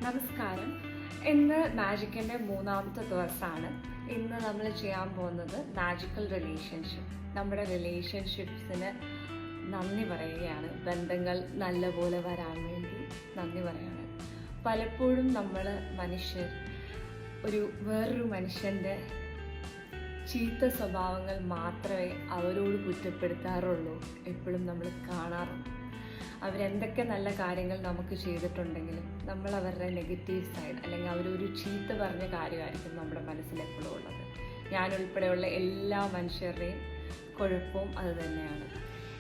നമസ്കാരം. ഇന്ന് മാജിക്കിൻ്റെ മൂന്നാമത്തെ ദിവസമാണ്. ഇന്ന് നമ്മൾ ചെയ്യാൻ പോകുന്നത് മാജിക്കൽ റിലേഷൻഷിപ്പ്. നമ്മുടെ റിലേഷൻഷിപ്സിന് നന്ദി പറയുകയാണ്. ബന്ധങ്ങൾ നല്ലപോലെ വരാൻ വേണ്ടി നന്ദി പറയുകയാണ്. പലപ്പോഴും നമ്മൾ മനുഷ്യർ വേറൊരു മനുഷ്യൻ്റെ ചീത്ത സ്വഭാവങ്ങൾ മാത്രമേ അവരോട് കുറ്റപ്പെടുത്താറുള്ളൂ. എപ്പോഴും നമ്മൾ കാണാറുണ്ട്. അവരെന്തൊക്കെ നല്ല കാര്യങ്ങൾ നമുക്ക് ചെയ്തിട്ടുണ്ടെങ്കിലും നമ്മൾ അവരുടെ നെഗറ്റീവ് സൈഡ് അല്ലെങ്കിൽ അവരൊരു ചീത്ത പറഞ്ഞ കാര്യമായിരിക്കും നമ്മുടെ മനസ്സിൽ എപ്പോഴും ഉള്ളത്. ഞാനുൾപ്പെടെയുള്ള എല്ലാ മനുഷ്യരുടെയും കുഴപ്പവും അത് തന്നെയാണ്.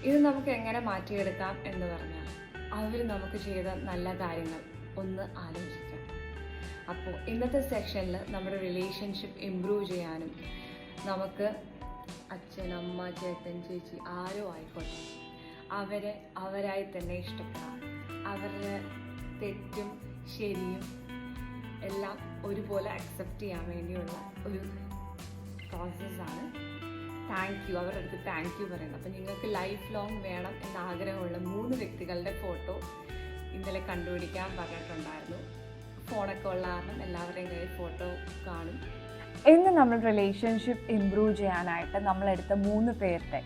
ഇത് നമുക്ക് എങ്ങനെ മാറ്റിയെടുക്കാം എന്ന് പറഞ്ഞാൽ അവർ നമുക്ക് ചെയ്ത നല്ല കാര്യങ്ങൾ ഒന്ന് ആലോചിക്കാം. അപ്പോൾ ഇന്നത്തെ സെക്ഷനിൽ നമ്മുടെ റിലേഷൻഷിപ്പ് ഇമ്പ്രൂവ് ചെയ്യാനും നമുക്ക് അച്ഛൻ, അമ്മ, ചേട്ടൻ, ചേച്ചി ആരോ ആയിക്കോട്ടെ അവരെ അവരായി തന്നെ ഇഷ്ടപ്പെടാം. അവരുടെ തെറ്റും ശരിയും എല്ലാം ഒരുപോലെ അക്സെപ്റ്റ് ചെയ്യാൻ വേണ്ടിയുള്ള ഒരു പ്രോസസ്സാണ് താങ്ക് യു. അവരുടെ അടുത്ത് താങ്ക് യു പറയുന്നത്. അപ്പം നിങ്ങൾക്ക് ലൈഫ് ലോങ് വേണം എന്ന ആഗ്രഹമുള്ള 3 വ്യക്തികളുടെ ഫോട്ടോ ഇന്നലെ കണ്ടുപിടിക്കാൻ പറഞ്ഞിട്ടുണ്ടായിരുന്നു. ഫോണൊക്കെ ഉള്ള കാരണം എല്ലാവരുടെയും കയ്യിൽ ഫോട്ടോ കാണും. ഇന്ന് നമ്മൾ റിലേഷൻഷിപ്പ് ഇമ്പ്രൂവ് ചെയ്യാനായിട്ട് നമ്മളെടുത്ത 3 പേരുടെ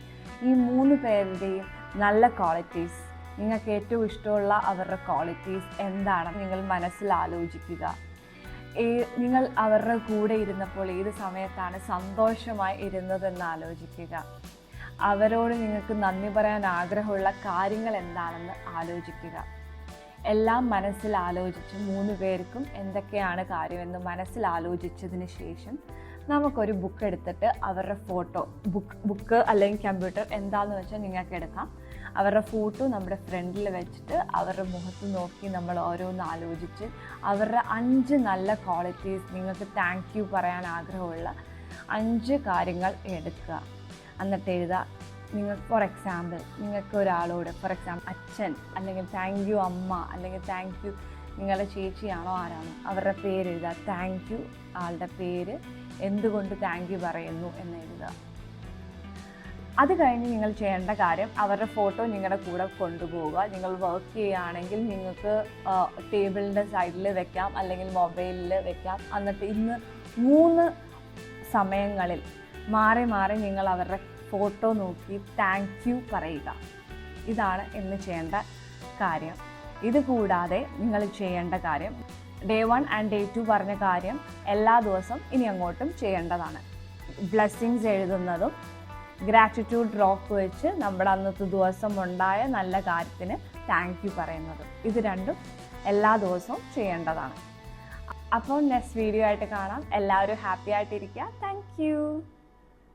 ഈ 3 പേരുടെയും നല്ല ക്വാളിറ്റീസ്, നിങ്ങൾക്ക് ഏറ്റവും ഇഷ്ടമുള്ള അവരുടെ ക്വാളിറ്റീസ് എന്താണെന്ന് നിങ്ങൾ മനസ്സിൽ ആലോചിക്കുക. നിങ്ങൾ അവരുടെ കൂടെ ഇരുന്നപ്പോൾ ഏത് സമയത്താണ് സന്തോഷമായി ഇരുന്നതെന്ന് ആലോചിക്കുക. അവരോട് നിങ്ങൾക്ക് നന്ദി പറയാൻ ആഗ്രഹമുള്ള കാര്യങ്ങൾ എന്താണെന്ന് ആലോചിക്കുക. എല്ലാം മനസ്സിൽ ആലോചിച്ച് 3 പേർക്കും എന്തൊക്കെയാണ് കാര്യമെന്ന് മനസ്സിൽ ആലോചിച്ചതിന് ശേഷം നമുക്കൊരു ബുക്ക് എടുത്തിട്ട് അവരുടെ ഫോട്ടോ, ബുക്ക് അല്ലെങ്കിൽ കമ്പ്യൂട്ടർ എന്താണെന്ന് വെച്ചാൽ നിങ്ങൾക്ക് എടുക്കാം. അവരുടെ ഫോട്ടോ നമ്മുടെ ഫ്രണ്ടിൽ വെച്ചിട്ട് അവരുടെ മുഖത്ത് നോക്കി നമ്മൾ ഓരോന്ന് ആലോചിച്ച് അവരുടെ 5 നല്ല ക്വാളിറ്റീസ്, നിങ്ങൾക്ക് താങ്ക് യു പറയാൻ ആഗ്രഹമുള്ള 5 കാര്യങ്ങൾ എടുക്കുക. എന്നിട്ട് എഴുതുക. നിങ്ങൾക്ക് ഫോർ എക്സാമ്പിൾ നിങ്ങൾക്ക് ഒരാളോട് അച്ഛൻ അല്ലെങ്കിൽ താങ്ക് യു അമ്മ അല്ലെങ്കിൽ താങ്ക് യു നിങ്ങളുടെ ചേച്ചിയാണോ ആരാണോ അവരുടെ പേര് എഴുതുക. താങ്ക് യു ആളുടെ പേര്, എന്തുകൊണ്ട് താങ്ക് യു പറയുന്നു എന്ന് എഴുതുക. അത് കഴിഞ്ഞ് നിങ്ങൾ ചെയ്യേണ്ട കാര്യം അവരുടെ ഫോട്ടോ നിങ്ങളുടെ കൂടെ കൊണ്ടുപോവുക. നിങ്ങൾ വർക്ക് ചെയ്യുകയാണെങ്കിൽ നിങ്ങൾക്ക് ടേബിളിൻ്റെ സൈഡിൽ വെക്കാം അല്ലെങ്കിൽ മൊബൈലിൽ വെക്കാം. എന്നിട്ട് ഇന്ന് 3 സമയങ്ങളിൽ മാറി മാറി നിങ്ങൾ അവരുടെ ഫോട്ടോ നോക്കി താങ്ക് യു പറയുക. ഇതാണ് ഇന്ന് ചെയ്യേണ്ട കാര്യം. ഇത് കൂടാതെ നിങ്ങൾ ചെയ്യേണ്ട കാര്യം ഡേ 1 ആൻഡ് ഡേ 2 പറഞ്ഞ കാര്യം എല്ലാ ദിവസവും ഇനി അങ്ങോട്ടും ചെയ്യേണ്ടതാണ്. ബ്ലെസ്സിങ്സ് എഴുതുന്നതും ഗ്രാറ്റിറ്റ്യൂഡ് ഡ്രോപ്പ് വെച്ച് നമ്മുടെ അന്നത്തെ ദിവസം ഉണ്ടായ നല്ല കാര്യത്തിന് താങ്ക് യു പറയുന്നതും, ഇത് രണ്ടും എല്ലാ ദിവസവും ചെയ്യേണ്ടതാണ്. അപ്പോൾ നെക്സ്റ്റ് വീഡിയോ ആയിട്ട് കാണാം. എല്ലാവരും ഹാപ്പി ആയിട്ടിരിക്കുക. Thank you.